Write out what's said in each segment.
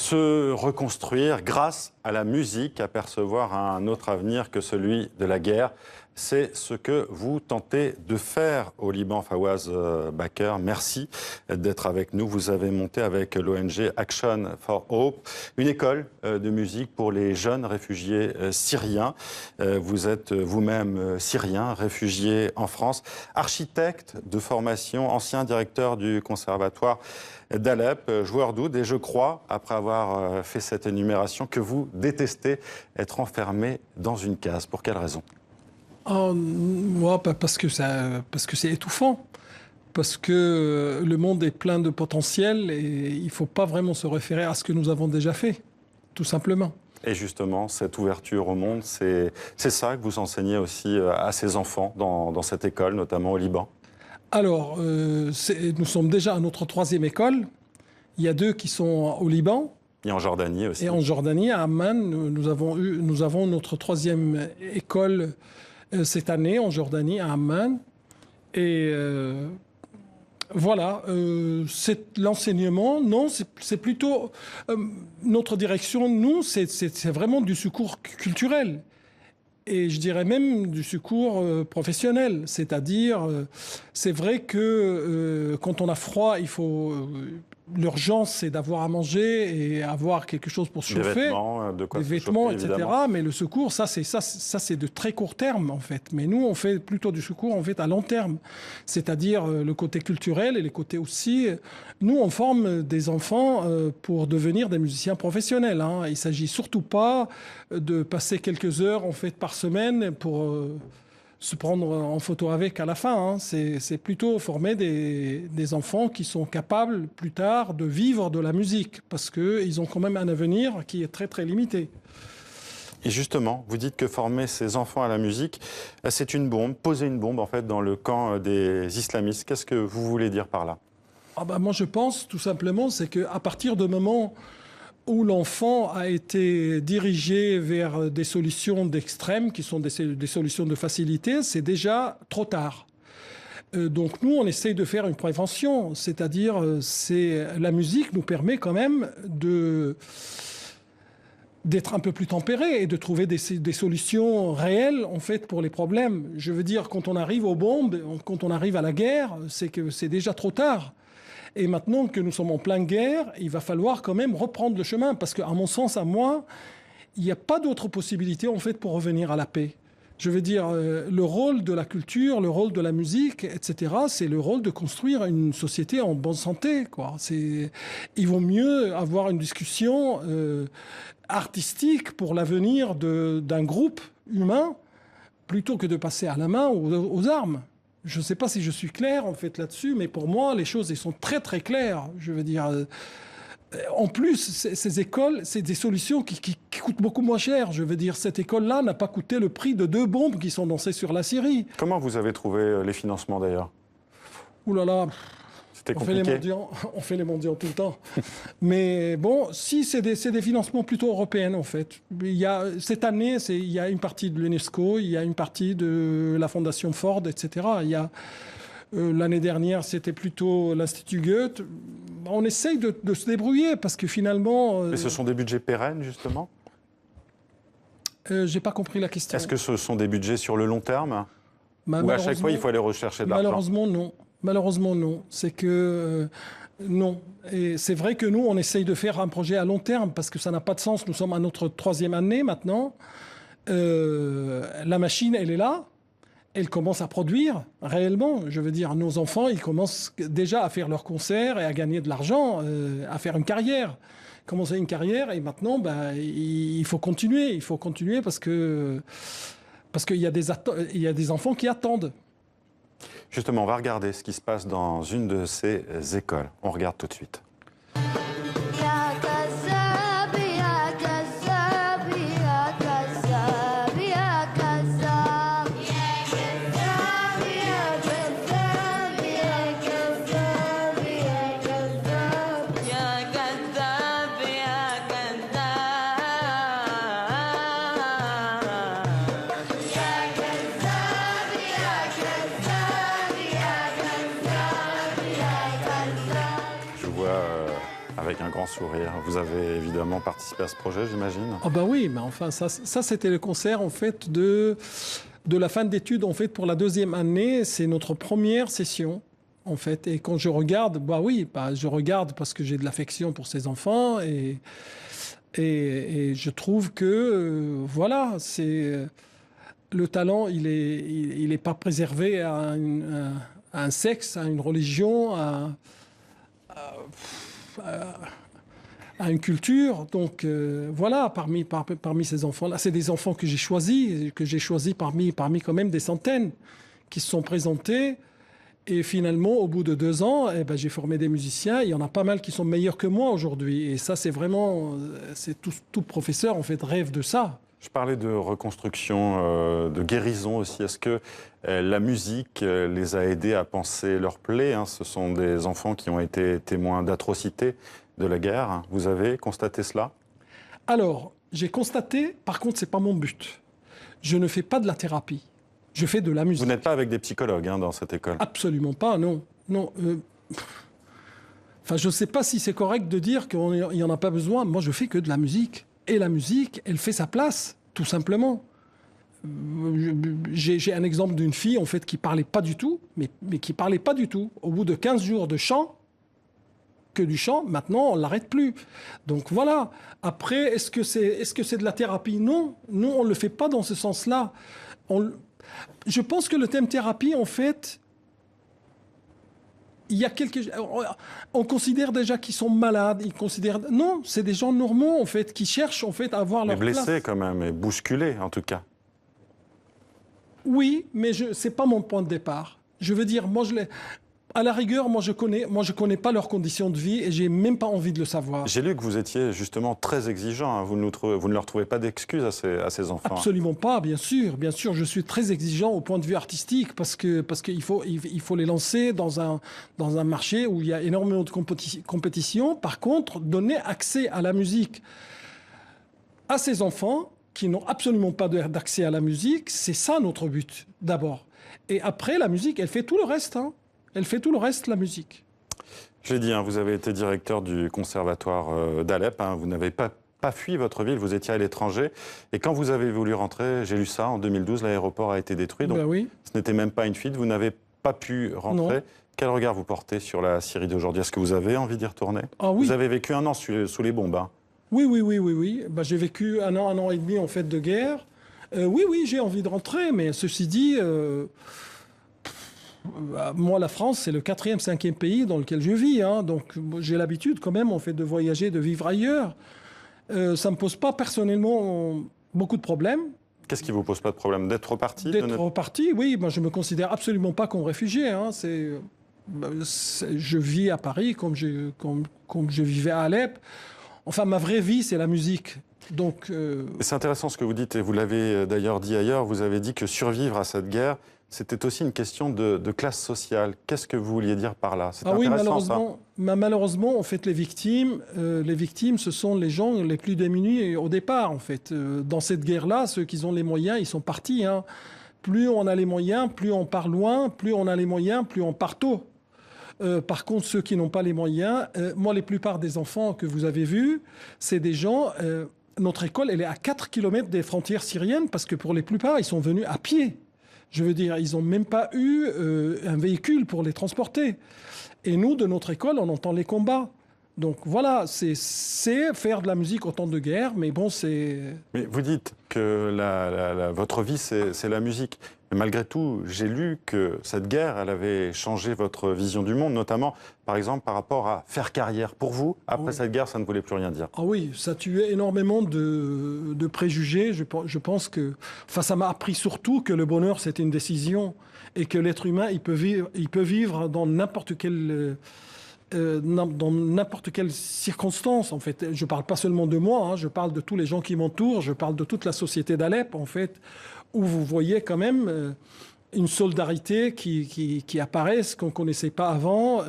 Se reconstruire grâce à la musique, apercevoir un autre avenir que celui de la guerre. C'est ce que vous tentez de faire au Liban, Fawaz Baker. Merci d'être avec nous. Vous avez monté avec l'ONG Action for Hope une école de musique pour les jeunes réfugiés syriens. Vous êtes vous-même syrien, réfugié en France, architecte de formation, ancien directeur du conservatoire d'Alep, joueur d'oud. Et je crois, après avoir fait cette énumération, que vous détestez être enfermé dans une case. Pour quelle raison ? Parce que c'est étouffant. Parce que le monde est plein de potentiel et il ne faut pas vraiment se référer à ce que nous avons déjà fait, tout simplement. Et justement, cette ouverture au monde, c'est ça que vous enseignez aussi à ces enfants dans cette école, notamment au Liban? Alors, nous sommes déjà à notre 3e école. Il y a 2 qui sont au Liban. Et en Jordanie aussi. Et en Jordanie, à Amman, nous avons notre 3e école cette année en Jordanie, à Amman. Et voilà, c'est l'enseignement. Non, c'est plutôt notre direction. Nous, c'est vraiment du secours culturel. Et je dirais même du secours professionnel. C'est-à-dire, c'est vrai que quand on a froid, il faut... L'urgence, c'est d'avoir à manger et avoir quelque chose pour se chauffer, des vêtements, etc. Évidemment. Mais le secours, ça c'est de très court terme, en fait. Mais nous, on fait plutôt du secours, en fait, à long terme. C'est-à-dire le côté culturel et les côtés aussi... Nous, on forme des enfants pour devenir des musiciens professionnels. Hein. Il ne s'agit surtout pas de passer quelques heures, en fait, par semaine pour... se prendre en photo avec à la fin. Hein. C'est plutôt former des enfants qui sont capables plus tard de vivre de la musique parce qu'ils ont quand même un avenir qui est très très limité. Et justement, vous dites que former ces enfants à la musique, c'est une bombe, poser une bombe en fait dans le camp des islamistes. Qu'est-ce que vous voulez dire par là? Moi je pense tout simplement c'est qu'à partir du moment où l'enfant a été dirigé vers des solutions d'extrême, qui sont des solutions de facilité, c'est déjà trop tard. Donc nous, on essaye de faire une prévention, c'est-à-dire la musique nous permet quand même d'être un peu plus tempéré et de trouver des solutions réelles en fait pour les problèmes. Je veux dire, quand on arrive aux bombes, quand on arrive à la guerre, c'est que c'est déjà trop tard. Et maintenant que nous sommes en pleine guerre, il va falloir quand même reprendre le chemin. Parce qu'à mon sens, à moi, il n'y a pas d'autre possibilité en fait pour revenir à la paix. Je veux dire, le rôle de la culture, le rôle de la musique, etc., c'est le rôle de construire une société en bonne santé, quoi. Il vaut mieux avoir une discussion artistique pour l'avenir d'un groupe humain plutôt que de passer à la main aux armes. Je ne sais pas si je suis clair en fait là-dessus, mais pour moi, les choses elles sont très très claires. Je veux dire, en plus, ces écoles, c'est des solutions qui coûtent beaucoup moins cher. Je veux dire, cette école-là n'a pas coûté le prix de 2 bombes qui sont lancées sur la Syrie. Comment vous avez trouvé les financements d'ailleurs? Ouh là là, c'était compliqué. On fait les mendiants tout le temps. Mais bon, si c'est des financements plutôt européens en fait. Cette année, il y a une partie de l'UNESCO, il y a une partie de la Fondation Ford, etc. L'année dernière, c'était plutôt l'Institut Goethe. On essaye de se débrouiller parce que finalement... Mais ce sont des budgets pérennes, justement? J'ai pas compris la question. Est-ce que ce sont des budgets sur le long terme? Ou à chaque fois, il faut aller rechercher de l'argent? Malheureusement, non. Malheureusement, non. C'est que... non. Et c'est vrai que nous, on essaye de faire un projet à long terme parce que ça n'a pas de sens. Nous sommes à notre 3e année maintenant. La machine, elle est là. Elle commence à produire réellement. Je veux dire, nos enfants, ils commencent déjà à faire leurs concerts et à gagner de l'argent, à faire une carrière. Commencer une carrière et maintenant, il faut continuer. Il faut continuer parce qu'il y a des enfants qui attendent. Justement, on va regarder ce qui se passe dans une de ces écoles. On regarde tout de suite. avec un grand sourire. Vous avez évidemment participé à ce projet, j'imagine. Ah bah oui, mais enfin, ça c'était le concert, en fait, de la fin d'études, en fait, pour la 2e année. C'est notre première session, en fait. Et quand je regarde, bah oui, bah, je regarde parce que j'ai de l'affection pour ces enfants et je trouve que, voilà, c'est... Le talent, il est pas préservé à un sexe, à une religion, à une culture. Donc voilà, parmi ces enfants-là, c'est des enfants que j'ai choisis parmi quand même des centaines qui se sont présentés. Et finalement, au bout de 2 ans, eh ben, j'ai formé des musiciens. Il y en a pas mal qui sont meilleurs que moi aujourd'hui. Et ça, c'est vraiment, tout professeur en fait rêve de ça. Je parlais de reconstruction, de guérison aussi. Est-ce que la musique les a aidés à panser leurs plaies, hein? Ce sont des enfants qui ont été témoins d'atrocités de la guerre. Hein. Vous avez constaté cela? Alors, j'ai constaté, par contre, c'est pas mon but. Je ne fais pas de la thérapie. Je fais de la musique. Vous n'êtes pas avec des psychologues hein, dans cette école? Absolument pas, non. Non. Enfin, je ne sais pas si c'est correct de dire qu'il n'y en a pas besoin. Moi, je fais que de la musique. Et la musique, elle fait sa place, tout simplement. J'ai un exemple d'une fille, en fait, qui parlait pas du tout, mais qui parlait pas du tout. Au bout de 15 jours de chant, que du chant, maintenant, on l'arrête plus. Donc voilà. Après, est-ce que c'est de la thérapie? Non. Nous, on le fait pas dans ce sens-là. Je pense que le thème thérapie, en fait, il y a on considère déjà qu'ils sont malades. Non, c'est des gens normaux en fait qui cherchent en fait à avoir leur place. Mais blessés quand même et bousculés en tout cas. Oui, mais c'est pas mon point de départ. Je veux dire, à la rigueur, moi je connais pas leurs conditions de vie et j'ai même pas envie de le savoir. J'ai lu que vous étiez justement très exigeant. Hein. Vous ne leur trouvez pas d'excuses à ces enfants? Absolument pas, bien sûr. Bien sûr, je suis très exigeant au point de vue artistique parce qu'il faut les lancer dans un marché où il y a énormément de compétition. Par contre, donner accès à la musique à ces enfants qui n'ont absolument pas d'accès à la musique, c'est ça notre but d'abord. Et après, la musique, elle fait tout le reste. Hein. Elle fait tout le reste, la musique. Je l'ai dit, hein, vous avez été directeur du conservatoire d'Alep. Hein, vous n'avez pas fui votre ville, vous étiez à l'étranger. Et quand vous avez voulu rentrer, j'ai lu ça, en 2012, l'aéroport a été détruit. Donc oui. Ce n'était même pas une fuite, vous n'avez pas pu rentrer. Non. Quel regard vous portez sur la Syrie d'aujourd'hui? Est-ce que vous avez envie d'y retourner? Oui. Vous avez vécu 1 an sous les bombes. Hein. Oui. Bah, j'ai vécu 1 an et demi en fait de guerre. Oui, j'ai envie de rentrer, mais ceci dit... moi, la France, c'est le 4e, 5e pays dans lequel je vis. Hein, donc, j'ai l'habitude quand même, en fait, de voyager, de vivre ailleurs. Ça ne me pose pas personnellement beaucoup de problèmes. Qu'est-ce qui vous pose pas de problème? D'être reparti? D'être reparti, oui. Ben, je me considère absolument pas comme réfugié. Hein, je vis à Paris comme je vivais à Alep. Enfin, ma vraie vie, c'est la musique. Donc, c'est intéressant ce que vous dites, et vous l'avez d'ailleurs dit ailleurs. Vous avez dit que survivre à cette guerre, c'était aussi une question de classe sociale. Qu'est-ce que vous vouliez dire par là? C'est intéressant, ça. Malheureusement, en fait, les victimes, ce sont les gens les plus démunis au départ, en fait. Dans cette guerre-là, ceux qui ont les moyens, ils sont partis. Hein. Plus on a les moyens, plus on part loin. Plus on a les moyens, plus on part tôt. Par contre, ceux qui n'ont pas les moyens, moi, la plupart des enfants que vous avez vus, c'est des gens... notre école, elle est à 4 km des frontières syriennes parce que pour les plupart, ils sont venus à pied. Je veux dire, ils n'ont même pas eu un véhicule pour les transporter. Et nous, de notre école, on entend les combats. Donc voilà, c'est faire de la musique au temps de guerre, mais bon, c'est... Mais vous dites que votre vie, c'est la musique. Mais malgré tout, j'ai lu que cette guerre, elle avait changé votre vision du monde, notamment, par exemple, par rapport à faire carrière. Pour vous, après cette guerre, ça ne voulait plus rien dire. Ah oui, ça tuait énormément de préjugés. Je pense que... Enfin, ça m'a appris surtout que le bonheur, c'est une décision et que l'être humain, il peut vivre dans n'importe quelle circonstance, en fait. Je ne parle pas seulement de moi, hein, je parle de tous les gens qui m'entourent, je parle de toute la société d'Alep, en fait, où vous voyez quand même une solidarité qui apparaît, ce qu'on ne connaissait pas avant.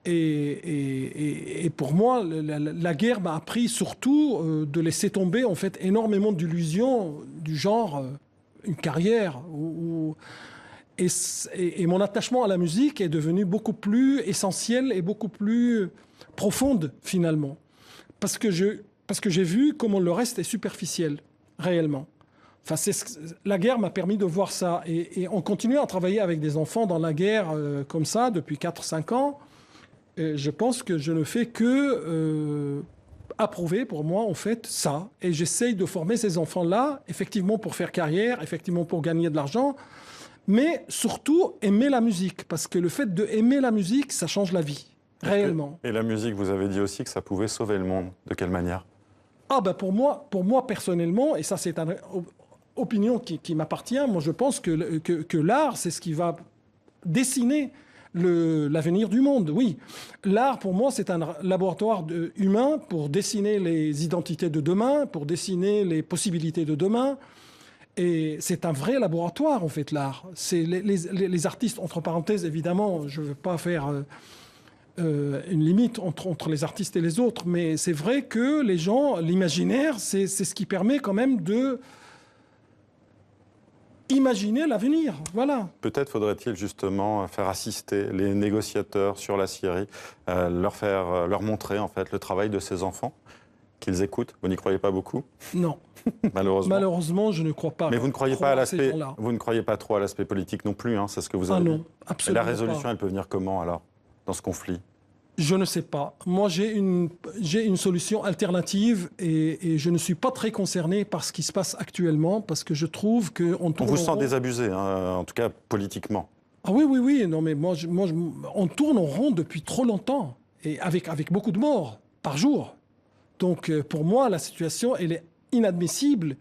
Et pour moi, la guerre m'a appris surtout de laisser tomber, en fait, énormément d'illusions du genre une carrière. Et mon attachement à la musique est devenu beaucoup plus essentiel et beaucoup plus profonde, finalement. Parce que j'ai vu comment le reste est superficiel, réellement. Enfin, la guerre m'a permis de voir ça. Et on continue à travailler avec des enfants dans la guerre comme ça depuis 4-5 ans. Et je pense que je ne fais que approuver pour moi, en fait, ça. Et j'essaye de former ces enfants-là, effectivement pour faire carrière, effectivement pour gagner de l'argent, mais surtout aimer la musique. Parce que le fait d'aimer la musique, ça change la vie, réellement. Et la musique, vous avez dit aussi que ça pouvait sauver le monde. De quelle manière? Ah ben pour moi personnellement, et ça c'est une opinion qui m'appartient, moi je pense que l'art, c'est ce qui va dessiner l'avenir du monde, oui. L'art, pour moi, c'est un laboratoire humain pour dessiner les identités de demain, pour dessiner les possibilités de demain. Et c'est un vrai laboratoire, en fait, l'art. C'est les artistes, entre parenthèses, évidemment, je ne veux pas faire une limite entre les artistes et les autres, mais c'est vrai que les gens, l'imaginaire, c'est ce qui permet quand même de imaginer l'avenir, voilà. Peut-être faudrait-il justement faire assister les négociateurs sur la Syrie, leur montrer en fait le travail de ces enfants, qu'ils écoutent. Vous n'y croyez pas beaucoup? Non. Malheureusement. Malheureusement, je ne crois pas. Mais vous ne croyez pas à l'aspect, vous ne croyez pas trop à l'aspect politique non plus, hein, c'est ce que vous avez dit. Ah non, absolument pas. Et la résolution, pas. Elle peut venir comment alors, dans ce conflit? Je ne sais pas. Moi, j'ai une solution alternative et je ne suis pas très concerné par ce qui se passe actuellement parce que je trouve qu'on tourne. On vous sent désabusé, hein, en tout cas politiquement. Ah oui, oui, oui. Non, mais on tourne en rond depuis trop longtemps et avec beaucoup de morts par jour. Donc, pour moi, la situation, elle est inadmissible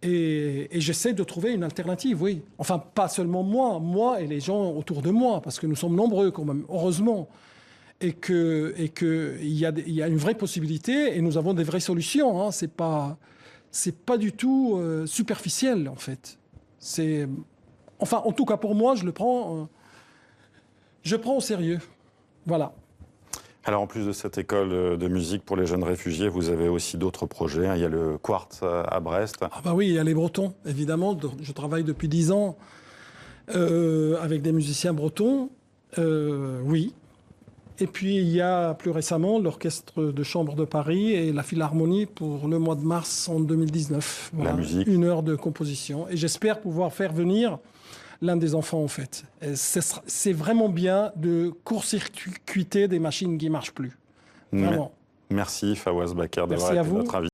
et j'essaie de trouver une alternative, oui. Enfin, pas seulement moi et les gens autour de moi parce que nous sommes nombreux quand même, heureusement. Et qu'il y a une vraie possibilité et nous avons des vraies solutions. Hein. C'est pas du tout superficiel, en fait. Enfin, en tout cas, pour moi, je prends au sérieux. Voilà. Alors, en plus de cette école de musique pour les jeunes réfugiés, vous avez aussi d'autres projets. Il y a le Quartz à Brest. Ah bah oui, il y a les Bretons, évidemment. Je travaille depuis 10 ans avec des musiciens bretons. Oui. Et puis, il y a plus récemment l'Orchestre de Chambre de Paris et la Philharmonie pour le mois de mars en 2019. Voilà, la musique. 1 heure de composition. Et j'espère pouvoir faire venir l'un des enfants, en fait. C'est vraiment bien de court-circuiter des machines qui ne marchent plus. Vraiment. Merci Fawaz Bakr d'avoir été notre invité.